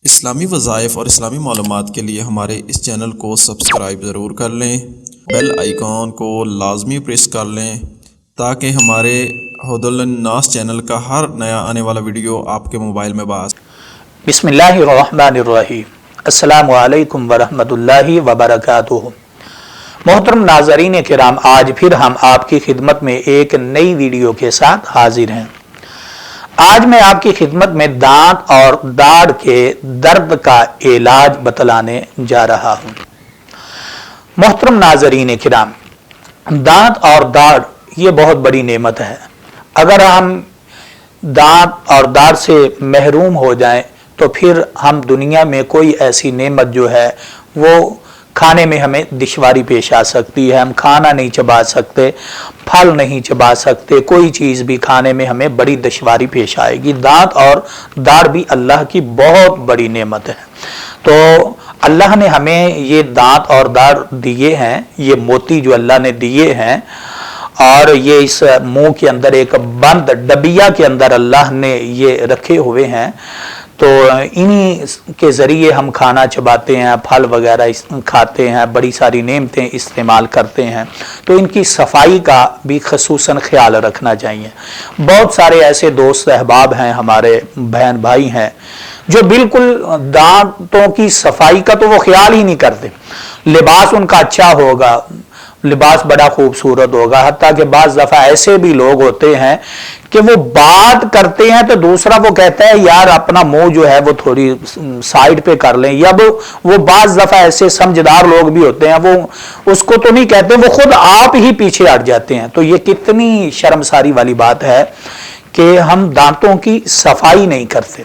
اسلامی وظائف اور اسلامی معلومات کے لیے ہمارے اس چینل کو سبسکرائب ضرور کر لیں، بیل آئیکن کو لازمی پریس کر لیں تاکہ ہمارے ہدی للناس چینل کا ہر نیا آنے والا ویڈیو آپ کے موبائل میں بسم اللہ الرحمن الرحیم۔ السلام علیکم ورحمۃ اللہ وبرکاتہ۔ محترم ناظرین کرام، آج پھر ہم آپ کی خدمت میں ایک نئی ویڈیو کے ساتھ حاضر ہیں۔ آج میں آپ کی خدمت میں دانت اور داڑھ کے درد کا علاج بتلانے جا رہا ہوں۔ محترم ناظرین کرام، دانت اور داڑھ یہ بہت بڑی نعمت ہے۔ اگر ہم دانت اور داڑھ سے محروم ہو جائیں تو پھر ہم دنیا میں کوئی ایسی نعمت جو ہے وہ کھانے میں ہمیں دشواری پیش آ سکتی ہے۔ ہم کھانا نہیں چبا سکتے، پھل نہیں چبا سکتے، کوئی چیز بھی کھانے میں ہمیں بڑی دشواری پیش آئے گی۔ دانت اور داڑھ بھی اللہ کی بہت بڑی نعمت ہے۔ تو اللہ نے ہمیں یہ دانت اور داڑھ دیے ہیں، یہ موتی جو اللہ نے دیے ہیں، اور یہ اس منہ کے اندر ایک بند ڈبیا کے اندر اللہ نے یہ رکھے ہوئے ہیں، تو انہی کے ذریعے ہم کھانا چباتے ہیں، پھل وغیرہ کھاتے ہیں، بڑی ساری نعمتیں استعمال کرتے ہیں۔ تو ان کی صفائی کا بھی خصوصاً خیال رکھنا چاہیے۔ بہت سارے ایسے دوست احباب ہیں، ہمارے بہن بھائی ہیں، جو بالکل دانتوں کی صفائی کا تو وہ خیال ہی نہیں کرتے۔ لباس ان کا اچھا ہوگا، لباس بڑا خوبصورت ہوگا، حتیٰ کہ بعض دفعہ ایسے بھی لوگ ہوتے ہیں کہ وہ بات کرتے ہیں تو دوسرا وہ کہتا ہے یار اپنا منہ جو ہے وہ تھوڑی سائڈ پہ کر لیں، یا وہ بعض دفعہ ایسے سمجھدار لوگ بھی ہوتے ہیں، وہ اس کو تو نہیں کہتے، وہ خود آپ ہی پیچھے ہٹ جاتے ہیں۔ تو یہ کتنی شرمساری والی بات ہے کہ ہم دانتوں کی صفائی نہیں کرتے۔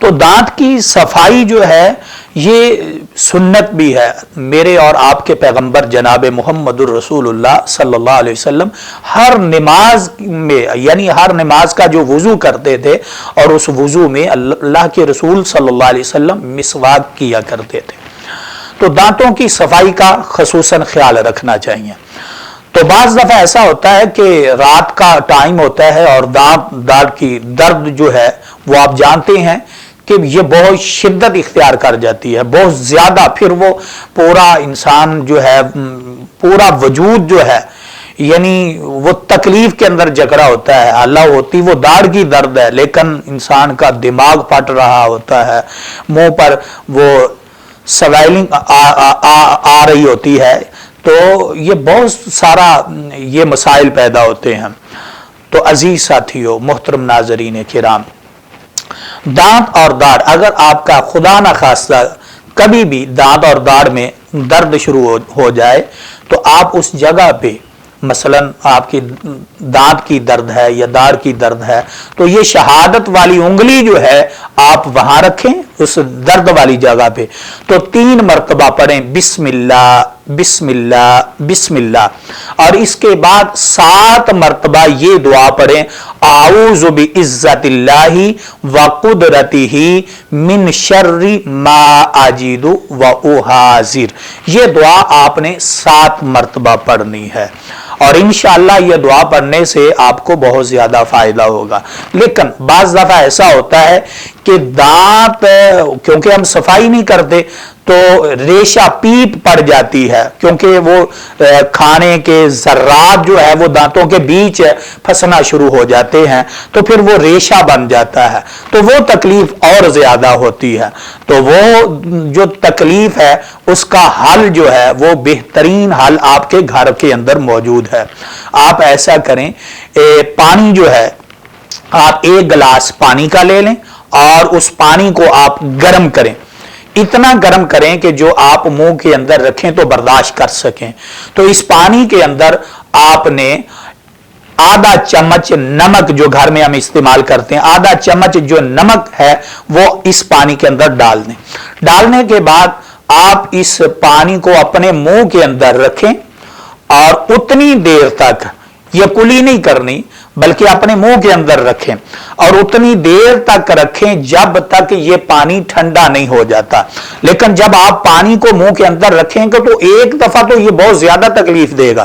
تو دانت کی صفائی جو ہے یہ سنت بھی ہے۔ میرے اور آپ کے پیغمبر جناب محمد الرسول اللہ صلی اللہ علیہ وسلم ہر نماز میں، یعنی ہر نماز کا جو وضو کرتے تھے، اور اس وضو میں اللہ کے رسول صلی اللہ علیہ وسلم مسواک کیا کرتے تھے۔ تو دانتوں کی صفائی کا خصوصاً خیال رکھنا چاہیے۔ تو بعض دفعہ ایسا ہوتا ہے کہ رات کا ٹائم ہوتا ہے اور دانت کی درد جو ہے وہ آپ جانتے ہیں کہ یہ بہت شدت اختیار کر جاتی ہے، بہت زیادہ، پھر وہ پورا انسان جو ہے، پورا وجود جو ہے، یعنی وہ تکلیف کے اندر جکڑا ہوتا ہے۔ اللہ ہوتی وہ داڑھ کی درد ہے، لیکن انسان کا دماغ پھٹ رہا ہوتا ہے، منہ پر وہ سویلنگ آ رہی ہوتی ہے، تو یہ بہت سارا یہ مسائل پیدا ہوتے ہیں۔ تو عزیز ساتھیو، محترم ناظرین کرام، دانت اور داڑھ، اگر آپ کا خدا نہ خواستہ کبھی بھی دانت اور داڑھ میں درد شروع ہو جائے تو آپ اس جگہ پہ، مثلا آپ کی دانت کی درد ہے یا داڑھ کی درد ہے، تو یہ شہادت والی انگلی جو ہے آپ وہاں رکھیں اس درد والی جگہ پہ، تو 3 مرتبہ پڑھیں بسم اللہ بسم اللہ بسم اللہ، اور اس کے بعد 7 مرتبہ یہ دعا پڑھیں اعوذ بعزت اللہ وقدرتہ من شر ما اجد واحاذر۔ یہ دعا آپ نے 7 مرتبہ پڑھنی ہے، اور انشاءاللہ یہ دعا پڑھنے سے آپ کو بہت زیادہ فائدہ ہوگا۔ لیکن بعض دفعہ ایسا ہوتا ہے کہ دانت، کیونکہ ہم صفائی نہیں کرتے تو ریشہ پیپ پڑ جاتی ہے، کیونکہ وہ کھانے کے ذرات جو ہے وہ دانتوں کے بیچ پھنسنا شروع ہو جاتے ہیں، تو پھر وہ ریشہ بن جاتا ہے، تو وہ تکلیف اور زیادہ ہوتی ہے۔ تو وہ جو تکلیف ہے اس کا حل جو ہے وہ بہترین حل آپ کے گھر کے اندر موجود ہے۔ آپ ایسا کریں، پانی جو ہے آپ 1 گلاس پانی کا لے لیں، اور اس پانی کو آپ گرم کریں، اتنا گرم کریں کہ جو آپ منہ کے اندر رکھیں تو برداشت کر سکیں۔ تو اس پانی کے اندر آپ نے آدھا چمچ نمک، جو گھر میں ہم استعمال کرتے ہیں، آدھا چمچ جو نمک ہے وہ اس پانی کے اندر ڈال دیں۔ ڈالنے کے بعد آپ اس پانی کو اپنے منہ کے اندر رکھیں، اور اتنی دیر تک، یہ کلی نہیں کرنی بلکہ اپنے منہ کے اندر رکھیں، اور اتنی دیر تک رکھیں جب تک یہ پانی ٹھنڈا نہیں ہو جاتا۔ لیکن جب آپ پانی کو منہ کے اندر رکھیں گے تو ایک دفعہ تو یہ بہت زیادہ تکلیف دے گا،